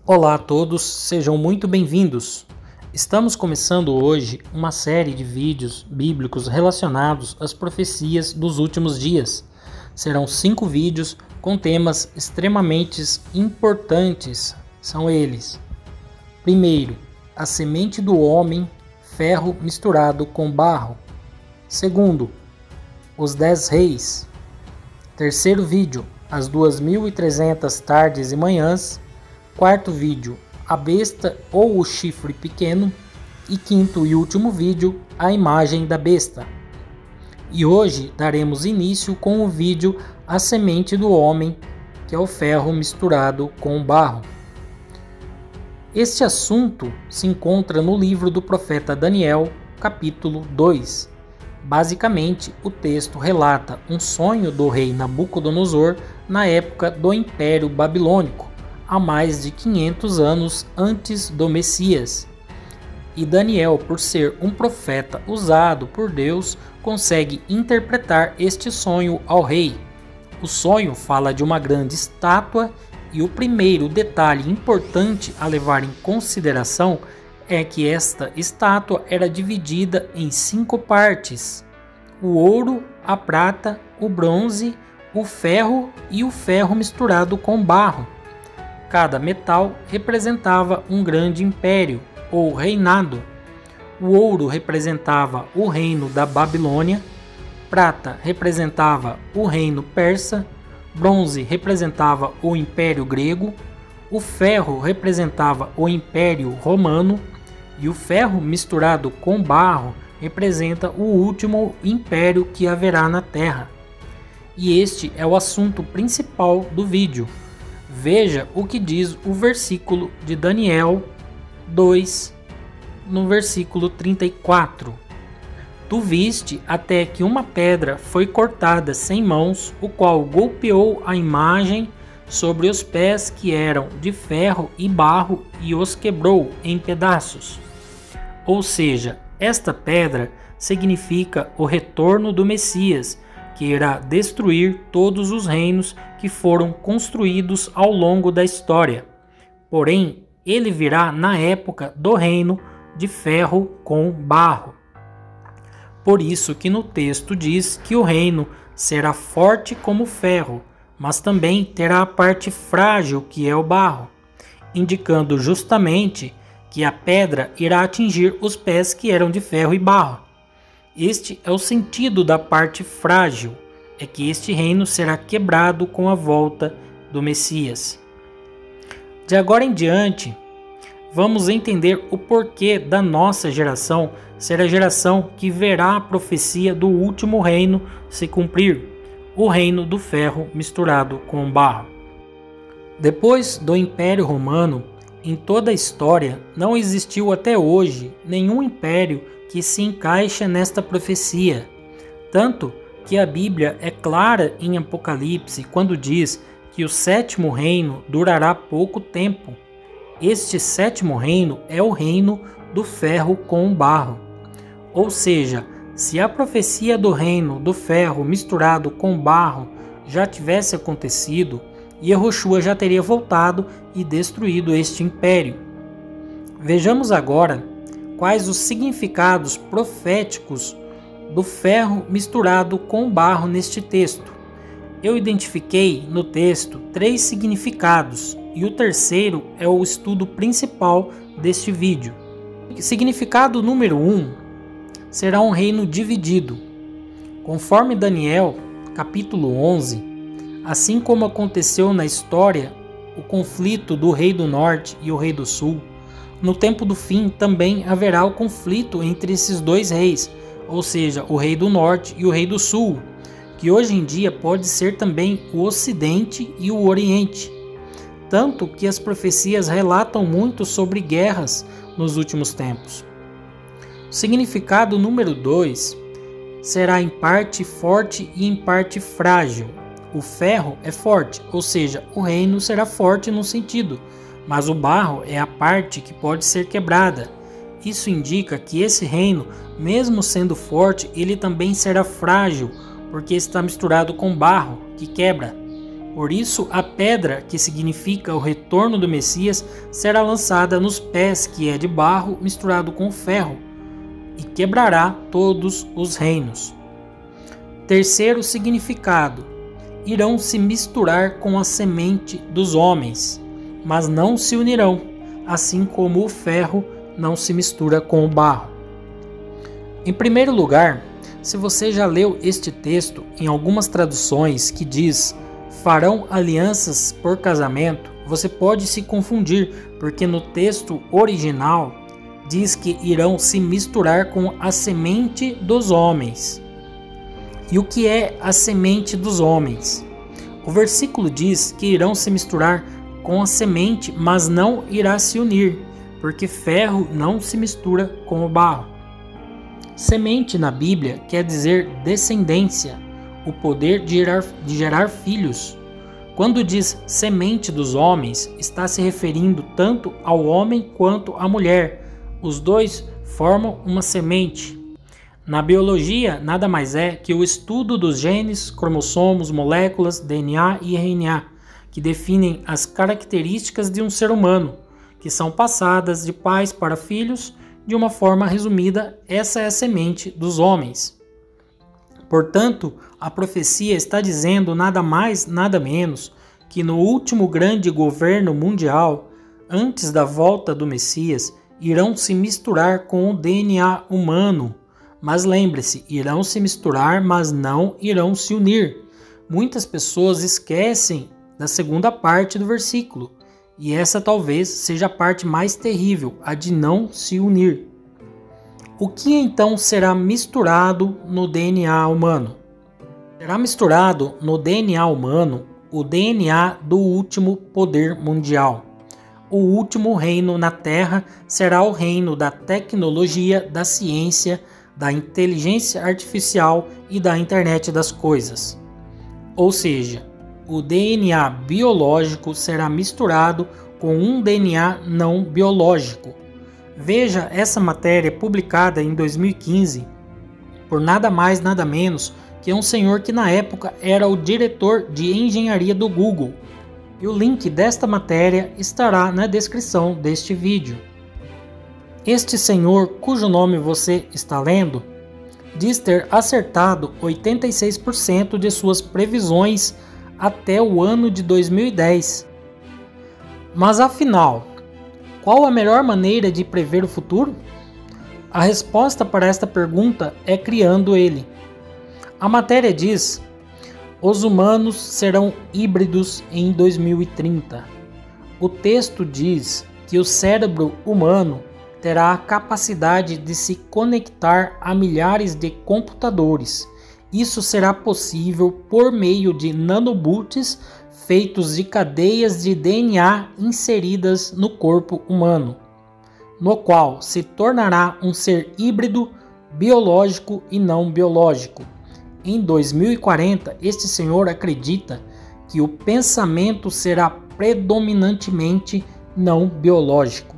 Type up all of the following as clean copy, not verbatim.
Olá a todos, sejam muito bem-vindos. Estamos começando hoje uma série de vídeos bíblicos relacionados às profecias dos últimos dias. Serão 5 vídeos com temas extremamente importantes. São eles: primeiro, a semente do homem, ferro misturado com barro. Segundo, os 10 reis. Terceiro vídeo, as 2.300 tardes e manhãs. Quarto vídeo, a besta ou o chifre pequeno. E quinto e último vídeo, a imagem da besta. E hoje daremos início com o vídeo A Semente do Homem, que é o ferro misturado com o barro. Este assunto se encontra no livro do profeta Daniel, capítulo 2. Basicamente, o texto relata um sonho do rei Nabucodonosor na época do Império Babilônico, há mais de 500 anos antes do Messias. E Daniel, por ser um profeta usado por Deus, consegue interpretar este sonho ao rei. O sonho fala de uma grande estátua e o primeiro detalhe importante a levar em consideração é que esta estátua era dividida em 5 partes: o ouro, a prata, o bronze, o ferro e o ferro misturado com barro. Cada metal representava um grande império ou reinado. O ouro representava o reino da Babilônia, prata representava o reino persa, bronze representava o império grego, o ferro representava o império romano e o ferro misturado com barro representa o último império que haverá na Terra. E este é o assunto principal do vídeo. Veja o que diz o versículo de Daniel 2, no versículo 34. Tu viste até que uma pedra foi cortada sem mãos, o qual golpeou a imagem sobre os pés que eram de ferro e barro e os quebrou em pedaços. Ou seja, esta pedra significa o retorno do Messias, que irá destruir todos os reinos que foram construídos ao longo da história. Porém, ele virá na época do reino de ferro com barro. Por isso que no texto diz que o reino será forte como ferro, mas também terá a parte frágil que é o barro, indicando justamente que a pedra irá atingir os pés que eram de ferro e barro. Este é o sentido da parte frágil, é que este reino será quebrado com a volta do Messias. De agora em diante, vamos entender o porquê da nossa geração ser a geração que verá a profecia do último reino se cumprir, o reino do ferro misturado com barro. Depois do Império Romano, em toda a história, não existiu até hoje nenhum império que se encaixa nesta profecia, tanto que a Bíblia é clara em Apocalipse quando diz que o 7º reino durará pouco tempo. Este 7º reino é o reino do ferro com o barro. Ou seja, se a profecia do reino do ferro misturado com barro já tivesse acontecido, Yahushua já teria voltado e destruído este império. Vejamos agora quais os significados proféticos do ferro misturado com barro neste texto. Eu identifiquei no texto 3 significados e o terceiro é o estudo principal deste vídeo. Significado número 1 será um reino dividido. Conforme Daniel, capítulo 11, assim como aconteceu na história o conflito do rei do norte e o rei do sul, no tempo do fim também haverá o conflito entre esses 2 reis, ou seja, o rei do norte e o rei do sul, que hoje em dia pode ser também o ocidente e o oriente. Tanto que as profecias relatam muito sobre guerras nos últimos tempos. O significado número 2 será em parte forte e em parte frágil. O ferro é forte, ou seja, o reino será forte no sentido, mas o barro é a parte que pode ser quebrada. Isso indica que esse reino, mesmo sendo forte, ele também será frágil, porque está misturado com barro, que quebra. Por isso, a pedra, que significa o retorno do Messias, será lançada nos pés, que é de barro misturado com ferro, e quebrará todos os reinos. Terceiro significado: irão se misturar com a semente dos homens, mas não se unirão, assim como o ferro não se mistura com o barro. Em primeiro lugar, se você já leu este texto em algumas traduções que diz farão alianças por casamento, você pode se confundir, porque no texto original diz que irão se misturar com a semente dos homens. E o que é a semente dos homens? O versículo diz que irão se misturar com a semente, mas não irá se unir, porque ferro não se mistura com o barro. Semente na Bíblia quer dizer descendência, o poder de gerar filhos. Quando diz semente dos homens, está se referindo tanto ao homem quanto à mulher. Os dois formam uma semente. Na biologia, nada mais é que o estudo dos genes, cromossomos, moléculas, DNA e RNA, que definem as características de um ser humano, que são passadas de pais para filhos. De uma forma resumida, essa é a semente dos homens. Portanto, a profecia está dizendo nada mais, nada menos que no último grande governo mundial, antes da volta do Messias, irão se misturar com o DNA humano. Mas lembre-se, irão se misturar, mas não irão se unir. Muitas pessoas esquecem da segunda parte do versículo, e essa talvez seja a parte mais terrível, a de não se unir. O que então será misturado no DNA humano? Será misturado no DNA humano o DNA do último poder mundial. O último reino na Terra será o reino da tecnologia, da ciência, da inteligência artificial e da internet das coisas. Ou seja, o DNA biológico será misturado com um DNA não biológico. Veja essa matéria publicada em 2015 por nada mais nada menos que um senhor que na época era o diretor de engenharia do Google. E o link desta matéria estará na descrição deste vídeo. Este senhor, cujo nome você está lendo, diz ter acertado 86% de suas previsões até o ano de 2010. Mas afinal, qual a melhor maneira de prever o futuro? A resposta para esta pergunta é criando ele. A matéria diz: os humanos serão híbridos em 2030. O texto diz que o cérebro humano terá a capacidade de se conectar a milhares de computadores. Isso será possível por meio de nanobots feitos de cadeias de DNA inseridas no corpo humano, no qual se tornará um ser híbrido, biológico e não biológico. Em 2040, este senhor acredita que o pensamento será predominantemente não biológico.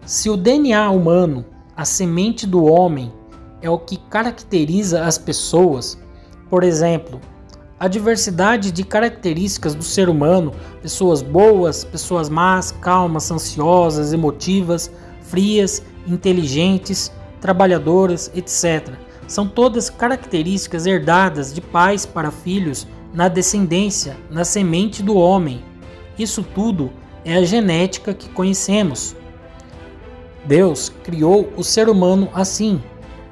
Se o DNA humano, a semente do homem, é o que caracteriza as pessoas, por exemplo, a diversidade de características do ser humano, pessoas boas, pessoas más, calmas, ansiosas, emotivas, frias, inteligentes, trabalhadoras, etc. São todas características herdadas de pais para filhos na descendência, na semente do homem. Isso tudo é a genética que conhecemos. Deus criou o ser humano assim,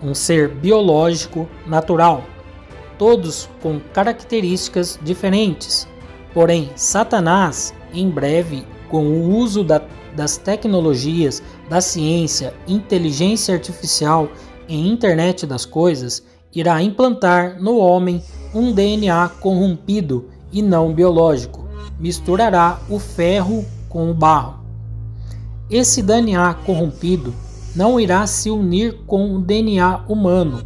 um ser biológico natural, todos com características diferentes. Porém, Satanás, em breve, com o uso das tecnologias, da ciência, inteligência artificial e internet das coisas, irá implantar no homem um DNA corrompido e não biológico. Misturará o ferro com o barro. Esse DNA corrompido não irá se unir com o DNA humano.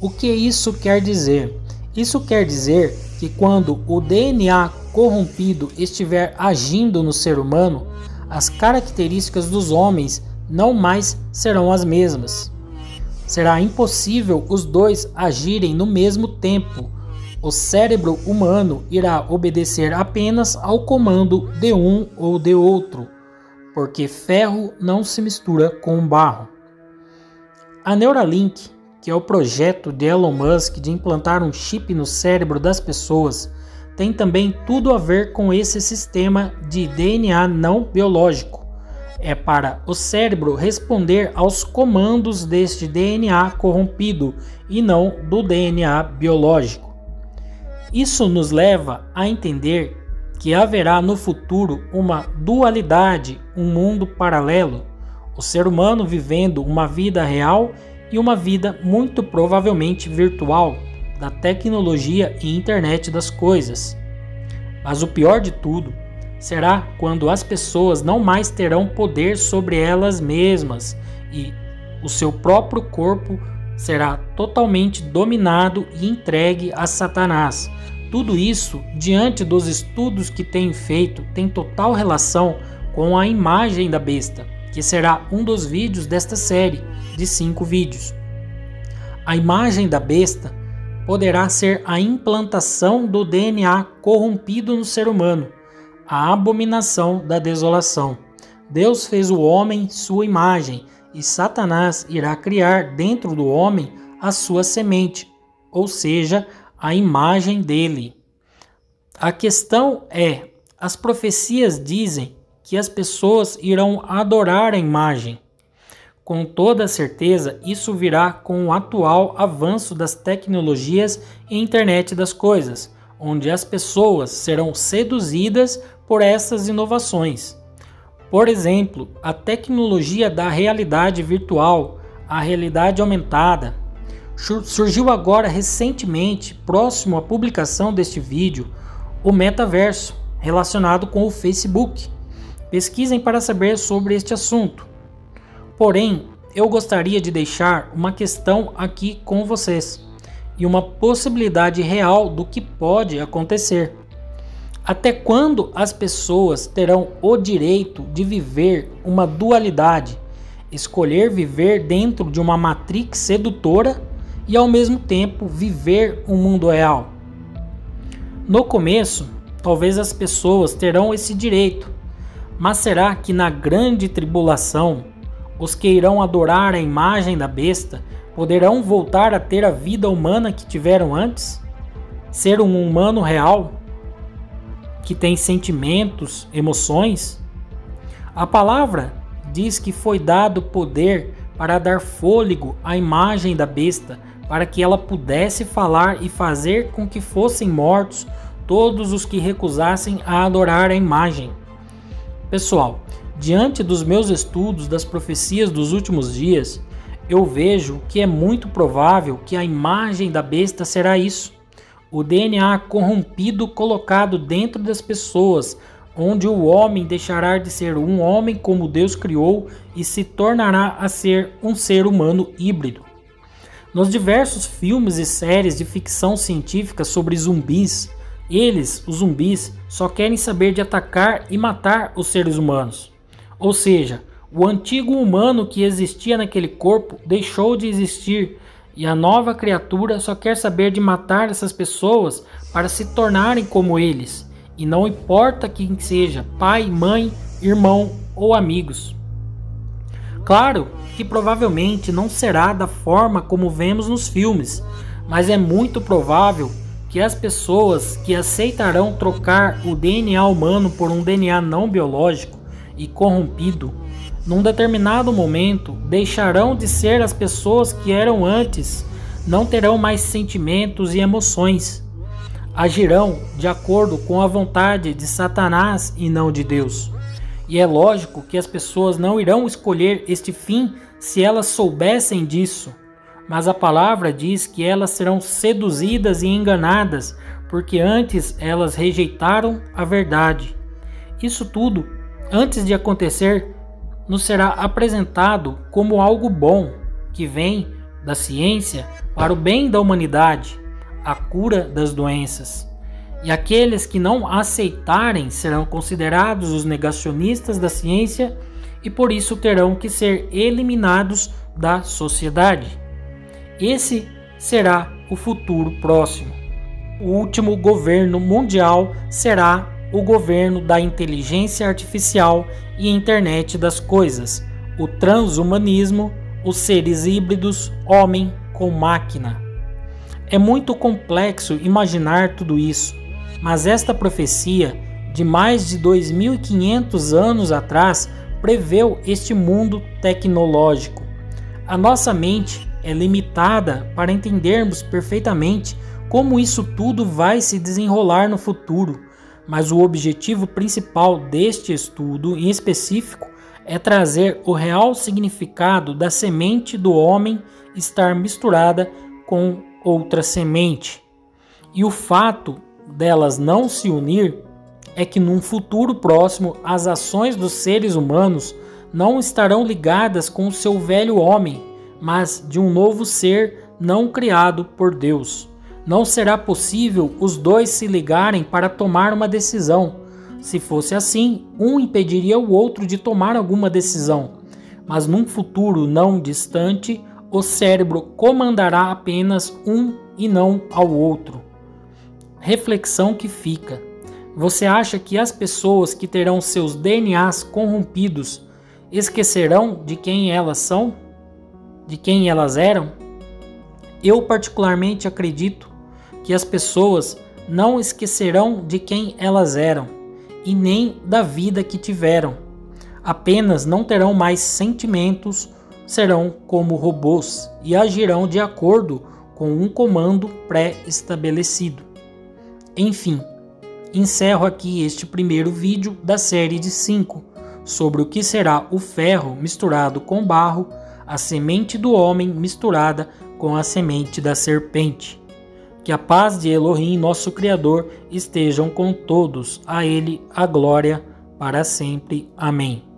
O que isso quer dizer? Isso quer dizer que quando o DNA corrompido estiver agindo no ser humano, as características dos homens não mais serão as mesmas. Será impossível os dois agirem no mesmo tempo, O cérebro humano irá obedecer apenas ao comando de um ou de outro, porque ferro não se mistura com barro. A Neuralink, que é o projeto de Elon Musk de implantar um chip no cérebro das pessoas, tem também tudo a ver com esse sistema de DNA não biológico. É para o cérebro responder aos comandos deste DNA corrompido e não do DNA biológico. Isso nos leva a entender que haverá no futuro uma dualidade, um mundo paralelo, o ser humano vivendo uma vida real e uma vida muito provavelmente virtual, da tecnologia e internet das coisas. Mas o pior de tudo será quando as pessoas não mais terão poder sobre elas mesmas e o seu próprio corpo será totalmente dominado e entregue a Satanás. Tudo isso, diante dos estudos que tenho feito, tem total relação com a imagem da besta, que será um dos vídeos desta série de 5 vídeos. A imagem da besta poderá ser a implantação do DNA corrompido no ser humano, a abominação da desolação. Deus fez o homem sua imagem e Satanás irá criar dentro do homem a sua semente, ou seja, a imagem dele. A questão é, as profecias dizem que as pessoas irão adorar a imagem. Com toda certeza, isso virá com o atual avanço das tecnologias e internet das coisas, onde as pessoas serão seduzidas por essas inovações. Por exemplo, a tecnologia da realidade virtual, a realidade aumentada. Surgiu agora recentemente, próximo à publicação deste vídeo, o metaverso, relacionado com o Facebook. Pesquisem para saber sobre este assunto. Porém, eu gostaria de deixar uma questão aqui com vocês e uma possibilidade real do que pode acontecer. Até quando as pessoas terão o direito de viver uma dualidade, escolher viver dentro de uma matrix sedutora e ao mesmo tempo viver um mundo real? No começo, talvez as pessoas terão esse direito, mas será que na grande tribulação, os que irão adorar a imagem da besta poderão voltar a ter a vida humana que tiveram antes? Ser um humano real, que tem sentimentos, emoções? A palavra diz que foi dado poder para dar fôlego à imagem da besta, para que ela pudesse falar e fazer com que fossem mortos todos os que recusassem a adorar a imagem. Pessoal, diante dos meus estudos das profecias dos últimos dias, eu vejo que é muito provável que a imagem da besta será isso. O DNA corrompido colocado dentro das pessoas, onde o homem deixará de ser um homem como Deus criou e se tornará a ser um ser humano híbrido. Nos diversos filmes e séries de ficção científica sobre zumbis, os zumbis, só querem saber de atacar e matar os seres humanos. Ou seja, o antigo humano que existia naquele corpo deixou de existir e a nova criatura só quer saber de matar essas pessoas para se tornarem como eles, e não importa quem seja, pai, mãe, irmão ou amigos. Claro que provavelmente não será da forma como vemos nos filmes, mas é muito provável que as pessoas que aceitarão trocar o DNA humano por um DNA não biológico e corrompido, num determinado momento deixarão de ser as pessoas que eram antes, não terão mais sentimentos e emoções, agirão de acordo com a vontade de Satanás e não de Deus. E é lógico que as pessoas não irão escolher este fim se elas soubessem disso, mas a palavra diz que elas serão seduzidas e enganadas, porque antes elas rejeitaram a verdade. Isso tudo, antes de acontecer, nos será apresentado como algo bom, que vem da ciência para o bem da humanidade, a cura das doenças. E aqueles que não aceitarem serão considerados os negacionistas da ciência e por isso terão que ser eliminados da sociedade. Esse será o futuro próximo. O último governo mundial será o governo da inteligência artificial e internet das coisas, o transhumanismo, os seres híbridos, homem com máquina. É muito complexo imaginar tudo isso, mas esta profecia, de mais de 2.500 anos atrás, preveu este mundo tecnológico. A nossa mente é limitada para entendermos perfeitamente como isso tudo vai se desenrolar no futuro, mas o objetivo principal deste estudo em específico é trazer o real significado da semente do homem estar misturada com outra semente. E o fato delas não se unir é que num futuro próximo as ações dos seres humanos não estarão ligadas com o seu velho homem, mas de um novo ser não criado por Deus. Não será possível os dois se ligarem para tomar uma decisão. Se fosse assim, um impediria o outro de tomar alguma decisão. Mas num futuro não distante, o cérebro comandará apenas um e não ao outro. Reflexão que fica. Você acha que as pessoas que terão seus DNAs corrompidos esquecerão de quem elas são? De quem elas eram? Eu particularmente acredito que as pessoas não esquecerão de quem elas eram e nem da vida que tiveram. Apenas não terão mais sentimentos, serão como robôs e agirão de acordo com um comando pré-estabelecido. Enfim, encerro aqui este primeiro vídeo da série de 5 sobre o que será o ferro misturado com barro, a semente do homem misturada com a semente da serpente. Que a paz de Elohim, nosso Criador, estejam com todos. A Ele a glória para sempre. Amém.